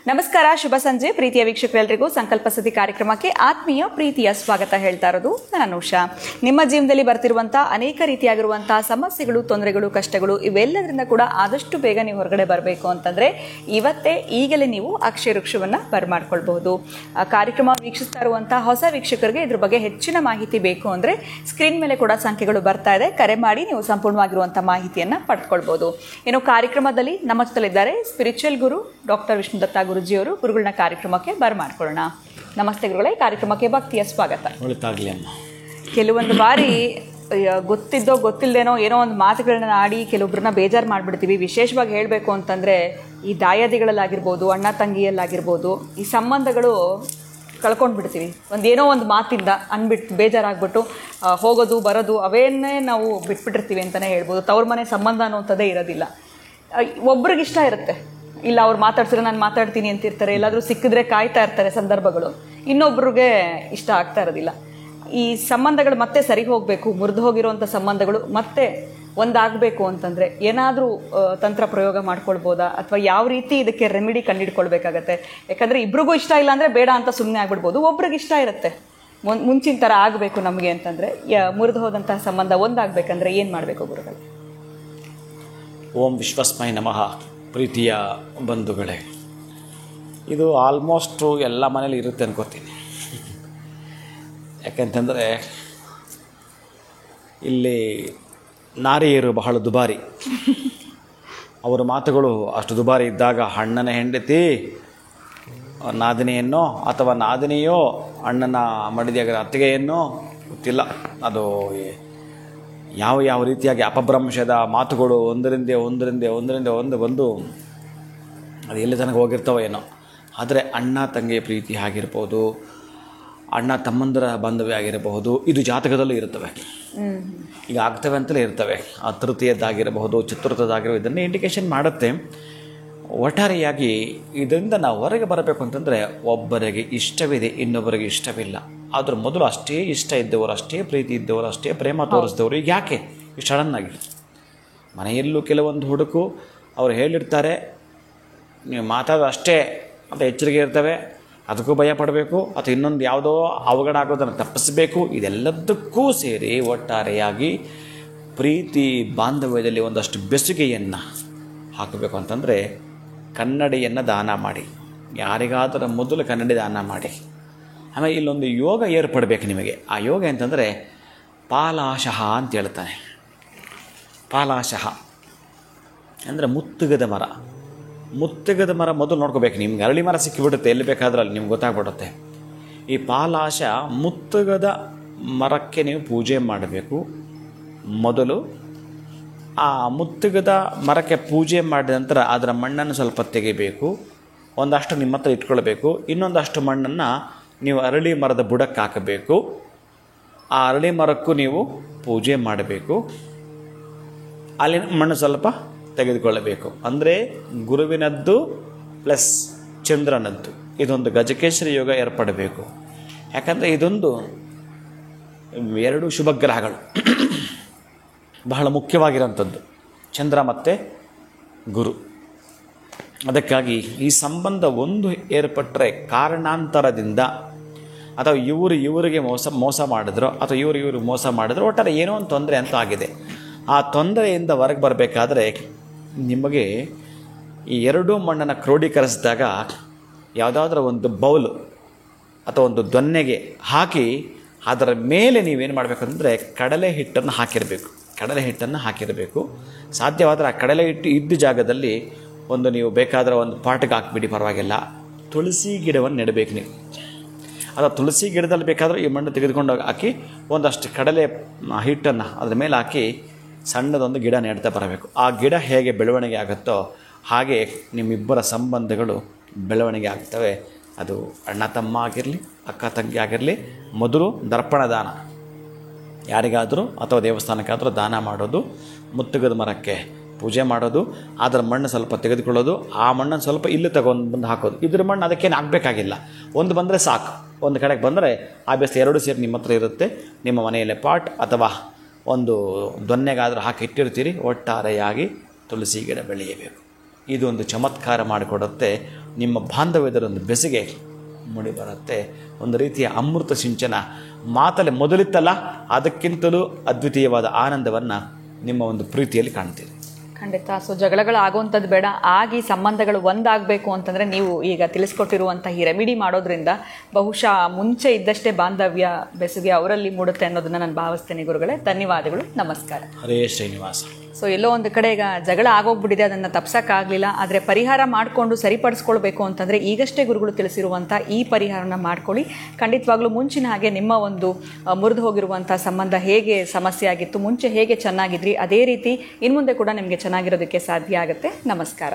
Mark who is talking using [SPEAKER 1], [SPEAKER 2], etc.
[SPEAKER 1] ನಮಸ್ಕಾರ, ಶುಭ ಸಂಜೆ ಪ್ರೀತಿಯ ವೀಕ್ಷಕರೆಲ್ಲರಿಗೂ ಸಂಕಲ್ಪ ಸತಿ ಕಾರ್ಯಕ್ರಮಕ್ಕೆ ಆತ್ಮೀಯ ಪ್ರೀತಿಯ ಸ್ವಾಗತ ಹೇಳ್ತಾ ಇರೋದು ನಾನು ಅನುಷಾ. ನಿಮ್ಮ ಜೀವನದಲ್ಲಿ ಬರ್ತಿರುವಂತಹ ಅನೇಕ ರೀತಿಯಾಗಿರುವಂತಹ ಸಮಸ್ಯೆಗಳು, ತೊಂದರೆಗಳು, ಕಷ್ಟಗಳು ಇವೆಲ್ಲದರಿಂದ ಕೂಡ ಆದಷ್ಟು ಬೇಗ ನೀವು ಹೊರಗಡೆ ಬರಬೇಕು ಅಂತಂದ್ರೆ ಇವತ್ತೇ ಈಗಲೇ ನೀವು ಅಕ್ಷಯ ವೃಕ್ಷವನ್ನ ಬರ್ಮಾಡ್ಕೊಳ್ಬಹುದು. ಕಾರ್ಯಕ್ರಮ ವೀಕ್ಷಿಸ್ತಾ ಇರುವಂತಹ ಹೊಸ ವೀಕ್ಷಕರಿಗೆ ಇದ್ರ ಬಗ್ಗೆ ಹೆಚ್ಚಿನ ಮಾಹಿತಿ ಬೇಕು ಅಂದ್ರೆ ಸ್ಕ್ರೀನ್ ಮೇಲೆ ಕೂಡ ಸಂಖ್ಯೆಗಳು ಬರ್ತಾ ಇದೆ, ಕರೆ ಮಾಡಿ ನೀವು ಸಂಪೂರ್ಣವಾಗಿರುವಂತಹ ಮಾಹಿತಿಯನ್ನ ಪಡ್ಕೊಳ್ಬಹುದು. ಇನ್ನು ಕಾರ್ಯಕ್ರಮದಲ್ಲಿ ನಮ್ಮ ಜೊತೆಲಿದ್ದಾರೆ ಸ್ಪಿರಿಚುವಲ್ ಗುರು ಡಾಕ್ಟರ್ ವಿಷ್ಣುದತ್ತ ಗುರುಜಿಯವರು. ಗುರುಗಳನ್ನ ಕಾರ್ಯಕ್ರಮಕ್ಕೆ ಬರ್ಮಾಡ್ಕೊಳ್ಳೋಣ. ನಮಸ್ತೆ ಗುರುಗಳೇ, ಕಾರ್ಯಕ್ರಮಕ್ಕೆ ಭಕ್ತಿಯ ಸ್ವಾಗತ. ಕೆಲವೊಂದು ಬಾರಿ ಗೊತ್ತಿದ್ದೋ ಗೊತ್ತಿಲ್ಲದೇನೋ ಏನೋ ಒಂದು ಮಾತುಗಳನ್ನ ಆಡಿ ಕೆಲವೊಬ್ಬರನ್ನ ಬೇಜಾರು ಮಾಡಿಬಿಡ್ತೀವಿ. ವಿಶೇಷವಾಗಿ ಹೇಳಬೇಕು ಅಂತಂದರೆ ಈ ದಾಯಾದಿಗಳಲ್ಲಾಗಿರ್ಬೋದು, ಅಣ್ಣ ತಂಗಿಯಲ್ಲಾಗಿರ್ಬೋದು, ಈ ಸಂಬಂಧಗಳು ಕಳ್ಕೊಂಡು ಬಿಡ್ತೀವಿ. ಏನೋ ಒಂದು ಮಾತಿಂದ ಅಂದ್ಬಿಟ್ಟು ಬೇಜಾರಾಗ್ಬಿಟ್ಟು ಹೋಗೋದು ಬರೋದು ಅವೇನ್ನೇ ನಾವು ಬಿಟ್ಬಿಟ್ಟಿರ್ತೀವಿ ಅಂತಲೇ ಹೇಳ್ಬೋದು. ತವ್ರ ಮನೆ ಸಂಬಂಧ ಅನ್ನೋಂಥದ್ದೇ ಇರೋದಿಲ್ಲ. ಒಬ್ರಿಗಿಷ್ಟ ಇರುತ್ತೆ, ಇಲ್ಲ ಅವ್ರು ಮಾತಾಡ್ಸಿದ್ರೆ ನಾನು ಮಾತಾಡ್ತೀನಿ ಅಂತಿರ್ತಾರೆ, ಎಲ್ಲಾದರೂ ಸಿಕ್ಕಿದ್ರೆ ಕಾಯ್ತಾ ಇರ್ತಾರೆ ಸಂದರ್ಭಗಳು, ಇನ್ನೊಬ್ರಿಗೆ ಇಷ್ಟ ಆಗ್ತಾ ಇರೋದಿಲ್ಲ. ಈ ಸಂಬಂಧಗಳು ಮತ್ತೆ ಸರಿ ಹೋಗಬೇಕು, ಮುರಿದು ಹೋಗಿರುವಂಥ ಸಂಬಂಧಗಳು ಮತ್ತೆ ಒಂದಾಗಬೇಕು ಅಂತಂದರೆ ಏನಾದರೂ ತಂತ್ರ ಪ್ರಯೋಗ ಮಾಡ್ಕೊಳ್ಬೋದಾ, ಅಥವಾ ಯಾವ ರೀತಿ ಇದಕ್ಕೆ ರೆಮಿಡಿ ಕಂಡುಹಿಡ್ಕೊಳ್ಬೇಕಾಗತ್ತೆ? ಯಾಕಂದರೆ ಇಬ್ರಿಗೂ ಇಷ್ಟ ಇಲ್ಲ ಅಂದರೆ ಬೇಡ ಅಂತ ಸುಮ್ಮನೆ ಆಗ್ಬಿಡ್ಬೋದು. ಒಬ್ರಿಗೆ ಇಷ್ಟ ಇರುತ್ತೆ ಮುಂಚಿನ ಥರ ಆಗಬೇಕು ನಮಗೆ ಅಂತಂದರೆ, ಮುರಿದು ಹೋದಂತಹ ಸಂಬಂಧ ಒಂದಾಗಬೇಕಂದ್ರೆ ಏನು ಮಾಡಬೇಕು ಗುರುಗಳು?
[SPEAKER 2] ಓಂ ವಿಶ್ವಸ್ಮೈ ನಮಃ. ಪ್ರೀತಿಯ ಬಂಧುಗಳೇ, ಇದು ಆಲ್ಮೋಸ್ಟು ಎಲ್ಲ ಮನೇಲಿ ಇರುತ್ತೆ ಅನ್ಕೋತೀನಿ. ಯಾಕೆಂತಂದರೆ ಇಲ್ಲಿ ನಾರಿಯರು ಬಹಳ ದುಬಾರಿ. ಅವರ ಮಾತುಗಳು ಅಷ್ಟು ದುಬಾರಿ ಇದ್ದಾಗ ಅಣ್ಣನ ಹೆಂಡತಿ ನಾದಿನಿಯನ್ನೋ ಅಥವಾ ನಾದಿನಿಯೋ ಅಣ್ಣನ ಮಡಿದಿಯಾಗಿರೋ ಅತ್ತಿಗೆಯನ್ನೋ ಗೊತ್ತಿಲ್ಲ, ಅದು ಯಾವ ರೀತಿಯಾಗಿ ಅಪಭ್ರಂಶದ ಮಾತುಗಳು ಒಂದರಿಂದ ಒಂದು ಬಂದು ಅದು ಎಲ್ಲಿ ತನಕ ಹೋಗಿರ್ತಾವೋ ಏನೋ. ಆದರೆ ಅಣ್ಣ ತಂಗಿ ಪ್ರೀತಿ ಆಗಿರ್ಬೋದು, ಅಣ್ಣ ತಮ್ಮಂದರ ಬಾಂಧವ್ಯ ಆಗಿರಬಹುದು, ಇದು ಜಾತಕದಲ್ಲೂ ಇರ್ತವೆ. ಈಗ ಆಗ್ತವೆ ಅಂತಲೇ ಇರ್ತವೆ. ಆ ತೃತೀಯದ್ದಾಗಿರಬಹುದು, ಚತುರ್ಥದ್ದಾಗಿರಬಹುದು, ಇದನ್ನೇ ಇಂಡಿಕೇಶನ್ ಮಾಡುತ್ತೆ. ಒಟ್ಟಾರೆಯಾಗಿ ಇದರಿಂದ ನಾವು ಹೊರಗೆ ಬರಬೇಕು ಅಂತಂದರೆ ಒಬ್ಬರಿಗೆ ಇಷ್ಟವಿದೆ, ಇನ್ನೊಬ್ಬರಿಗೆ ಇಷ್ಟವಿಲ್ಲ. ಆದರೂ ಮೊದಲು ಅಷ್ಟೇ ಇಷ್ಟ ಇದ್ದವರು, ಅಷ್ಟೇ ಪ್ರೀತಿ ಇದ್ದವರು, ಅಷ್ಟೇ ಪ್ರೇಮ ತೋರಿಸಿದವರು ಈಗ ಯಾಕೆ ಇಷ್ಟು ಸಡನ್ನಾಗಿ? ಮನೆಯಲ್ಲೂ ಕೆಲವೊಂದು ಹುಡುಕು ಅವರು ಹೇಳಿರ್ತಾರೆ, ನೀವು ಮಾತಾಡೋದು ಅಷ್ಟೇ ಅಂತ ಎಚ್ಚರಿಕೆ ಇರ್ತವೆ, ಅದಕ್ಕೂ ಭಯ ಪಡಬೇಕು, ಅಥವಾ ಇನ್ನೊಂದು ಯಾವುದೋ ಅವಘಡ ಆಗೋದನ್ನು ತಪ್ಪಿಸಬೇಕು. ಇದೆಲ್ಲದಕ್ಕೂ ಸೇರಿ ಒಟ್ಟಾರೆಯಾಗಿ ಪ್ರೀತಿ ಬಾಂಧವ್ಯದಲ್ಲಿ ಒಂದಷ್ಟು ಬೆಸುಗೆಯನ್ನು ಹಾಕಬೇಕು ಅಂತಂದರೆ ಕನ್ನಡಿಯನ್ನು ದಾನ ಮಾಡಿ. ಯಾರಿಗಾದರೂ ಮೊದಲು ಕನ್ನಡಿ ದಾನ ಮಾಡಿ. ಆಮೇಲೆ ಇಲ್ಲೊಂದು ಯೋಗ ಏರ್ಪಡಬೇಕು ನಿಮಗೆ. ಆ ಯೋಗ ಅಂತಂದರೆ ಪಾಲಾಶಃ ಅಂತ ಹೇಳ್ತಾನೆ. ಪಾಲಾಶಃ ಅಂದರೆ ಮುತ್ತುಗದ ಮರ. ಮುತ್ತುಗದ ಮರ ಮೊದಲು ನೋಡ್ಕೋಬೇಕು. ನಿಮ್ಗೆ ಅರಳಿ ಮರ ಸಿಕ್ಕಿಬಿಡುತ್ತೆ, ಎಲ್ಲಿ ಬೇಕಾದರೂ ಅಲ್ಲಿ ನಿಮ್ಗೆ ಗೊತ್ತಾಗ್ಬಿಡುತ್ತೆ. ಈ ಪಾಲಾಶ ಮುತ್ತುಗದ ಮರಕ್ಕೆ ನೀವು ಪೂಜೆ ಮಾಡಬೇಕು. ಮೊದಲು ಆ ಮುತ್ತುಗದ ಮರಕ್ಕೆ ಪೂಜೆ ಮಾಡಿದ ನಂತರ ಅದರ ಮಣ್ಣನ್ನು ಸ್ವಲ್ಪ ತೆಗಿಬೇಕು. ಒಂದಷ್ಟು ನಿಮ್ಮ ಹತ್ರ ಇಟ್ಕೊಳ್ಬೇಕು. ಇನ್ನೊಂದಷ್ಟು ಮಣ್ಣನ್ನು ನೀವು ಅರಳಿ ಮರದ ಬುಡಕ್ಕೆ ಹಾಕಬೇಕು. ಆ ಅರಳಿ ಮರಕ್ಕೂ ನೀವು ಪೂಜೆ ಮಾಡಬೇಕು. ಅಲ್ಲಿನ ಮಣ್ಣು ಸ್ವಲ್ಪ ತೆಗೆದುಕೊಳ್ಳಬೇಕು. ಅಂದರೆ ಗುರುವಿನದ್ದು ಪ್ಲಸ್ ಚಂದ್ರನದ್ದು ಇದೊಂದು ಗಜಕೇಶ್ವರಿ ಯೋಗ ಏರ್ಪಡಬೇಕು. ಯಾಕಂದರೆ ಇದೊಂದು ಎರಡು ಶುಭ ಗ್ರಹಗಳು ಬಹಳ ಮುಖ್ಯವಾಗಿರೋಂಥದ್ದು, ಚಂದ್ರ ಮತ್ತು ಗುರು. ಅದಕ್ಕಾಗಿ ಈ ಸಂಬಂಧ ಒಂದು ಏರ್ಪಟ್ಟರೆ ಕಾರಣಾಂತರದಿಂದ ಅಥವಾ ಇವರಿಗೆ ಮೋಸ ಮಾಡಿದ್ರು ಅಥವಾ ಇವರು ಮೋಸ ಮಾಡಿದ್ರು, ಒಟ್ಟಾರೆ ಏನೋ ಒಂದು ತೊಂದರೆ ಅಂತೂ ಆಗಿದೆ. ಆ ತೊಂದರೆಯಿಂದ ಹೊರಗೆ ಬರಬೇಕಾದ್ರೆ ನಿಮಗೆ ಈ ಎರಡೂ ಮಣ್ಣನ್ನು ಕ್ರೋಢೀಕರಿಸಿದಾಗ ಯಾವುದಾದ್ರೂ ಒಂದು ಬೌಲು ಅಥವಾ ಒಂದು ದೊನ್ನೆಗೆ ಹಾಕಿ ಅದರ ಮೇಲೆ ನೀವೇನು ಮಾಡಬೇಕಂದ್ರೆ ಕಡಲೆ ಹಿಟ್ಟನ್ನು ಹಾಕಿರಬೇಕು. ಸಾಧ್ಯವಾದರೆ ಆ ಕಡಲೆ ಹಿಟ್ಟು ಇದ್ದ ಜಾಗದಲ್ಲಿ ನೀವು ಬೇಕಾದರೆ ಒಂದು ಪಾಟ್ಗೆ ಹಾಕಿಬಿಡಿ, ಪರವಾಗಿಲ್ಲ. ತುಳಸಿ ಗಿಡವನ್ನು ನೆಡಬೇಕು ನೀವು. ಅಥವಾ ತುಳಸಿ ಗಿಡದಲ್ಲಿ ಬೇಕಾದರೂ ಈ ಮಣ್ಣು ತೆಗೆದುಕೊಂಡು ಹಾಕಿ ಒಂದಷ್ಟು ಕಡಲೆ ಹಿಟ್ಟನ್ನು ಅದ್ರ ಮೇಲೆ ಹಾಕಿ ಸಣ್ಣದೊಂದು ಗಿಡ ನೆಡ್ತಾ ಬರಬೇಕು. ಆ ಗಿಡ ಹೇಗೆ ಬೆಳವಣಿಗೆ ಆಗುತ್ತೋ ಹಾಗೆ ನಿಮ್ಮಿಬ್ಬರ ಸಂಬಂಧಗಳು ಬೆಳವಣಿಗೆ ಆಗ್ತವೆ. ಅದು ಅಣ್ಣ ತಮ್ಮ ಆಗಿರಲಿ, ಅಕ್ಕ ತಂಗಿ ಆಗಿರಲಿ, ಮೊದಲು ದರ್ಪಣ ದಾನ ಯಾರಿಗಾದರೂ ಅಥವಾ ದೇವಸ್ಥಾನಕ್ಕಾದರೂ ದಾನ ಮಾಡೋದು, ಮುತ್ತುಗದ ಮರಕ್ಕೆ ಪೂಜೆ ಮಾಡೋದು, ಅದರ ಮಣ್ಣು ಸ್ವಲ್ಪ ತೆಗೆದುಕೊಳ್ಳೋದು, ಆ ಮಣ್ಣನ್ನು ಸ್ವಲ್ಪ ಇಲ್ಲಿ ಬಂದು ಹಾಕೋದು. ಇದ್ರ ಮಣ್ಣು ಅದಕ್ಕೇನು ಆಗಬೇಕಾಗಿಲ್ಲ, ಒಂದು ಬಂದರೆ ಸಾಕು. ಒಂದು ಕಡೆಗೆ ಬಂದರೆ ಆ ಬೇಸ್ ಎರಡು ಸೇರಿ ನಿಮ್ಮ ಹತ್ರ ಇರುತ್ತೆ. ನಿಮ್ಮ ಮನೆಯಲ್ಲೇ ಪಾಟ್ ಅಥವಾ ಒಂದು ದೊನ್ನೆಗಾದರೂ ಹಾಕಿ ಇಟ್ಟಿರ್ತೀರಿ, ಒಟ್ಟಾರೆಯಾಗಿ ತುಳಸಿ ಗಿಡ ಬೆಳೆಯಬೇಕು. ಇದೊಂದು ಚಮತ್ಕಾರ ಮಾಡಿಕೊಡುತ್ತೆ. ನಿಮ್ಮ ಬಾಂಧವ್ಯದಲ್ಲೊಂದು ಬೆಸುಗೆ ಮುಡಿ ಬರುತ್ತೆ. ಒಂದು ರೀತಿಯ ಅಮೃತ ಸಿಂಚನ ಮಾತಲ್ಲಿ ಮೊದಲಿತ್ತಲ್ಲ, ಅದಕ್ಕಿಂತಲೂ ಅದ್ವಿತೀಯವಾದ ಆನಂದವನ್ನು ನಿಮ್ಮ ಒಂದು ಪ್ರೀತಿಯಲ್ಲಿ ಕಾಣ್ತೀರಿ.
[SPEAKER 1] ಖಂಡಿತ. ಸೊ ಜಗಳಗಳು ಆಗುವಂಥದ್ದು ಬೇಡ, ಆಗಿ ಸಂಬಂಧಗಳು ಒಂದಾಗಬೇಕು ಅಂತಂದರೆ ನೀವು ಈಗ ತಿಳಿಸ್ಕೊಟ್ಟಿರುವಂಥ ಈ ರೆಮಿಡಿ ಮಾಡೋದ್ರಿಂದ ಬಹುಶಃ ಮುಂಚೆ ಇದ್ದಷ್ಟೇ ಬಾಂಧವ್ಯ ಬೆಸುಗೆ ಅವರಲ್ಲಿ ಮೂಡುತ್ತೆ ಅನ್ನೋದನ್ನು ನಾನು ಭಾವಿಸ್ತೇನೆ. ಗುರುಗಳೇ, ಧನ್ಯವಾದಗಳು, ನಮಸ್ಕಾರ.
[SPEAKER 2] ಹರೇ ಶ್ರೀನಿವಾಸ.
[SPEAKER 1] ಸೊ ಎಲ್ಲೋ ಒಂದು ಕಡೆ ಈಗ ಜಗಳ ಆಗೋಗ್ಬಿಟ್ಟಿದೆ, ಅದನ್ನು ತಪ್ಸೋಕ್ಕಾಗಲಿಲ್ಲ, ಆದರೆ ಪರಿಹಾರ ಮಾಡಿಕೊಂಡು ಸರಿಪಡಿಸ್ಕೊಳ್ಬೇಕು ಅಂತಂದರೆ ಈಗಷ್ಟೇ ಗುರುಗಳು ತಿಳಿಸಿರುವಂಥ ಈ ಪರಿಹಾರನ ಮಾಡ್ಕೊಳ್ಳಿ. ಖಂಡಿತವಾಗ್ಲೂ ಮುಂಚಿನ ಹಾಗೆ ನಿಮ್ಮ ಒಂದು ಮುರಿದು ಹೋಗಿರುವಂಥ ಸಂಬಂಧ ಹೇಗೆ ಸಮಸ್ಯೆ ಆಗಿತ್ತು, ಮುಂಚೆ ಹೇಗೆ ಚೆನ್ನಾಗಿದ್ರಿ, ಅದೇ ರೀತಿ ಇನ್ಮುಂದೆ ಕೂಡ ನಿಮಗೆ ಚೆನ್ನಾಗಿರೋದಕ್ಕೆ ಸಾಧ್ಯ ಆಗುತ್ತೆ. ನಮಸ್ಕಾರ.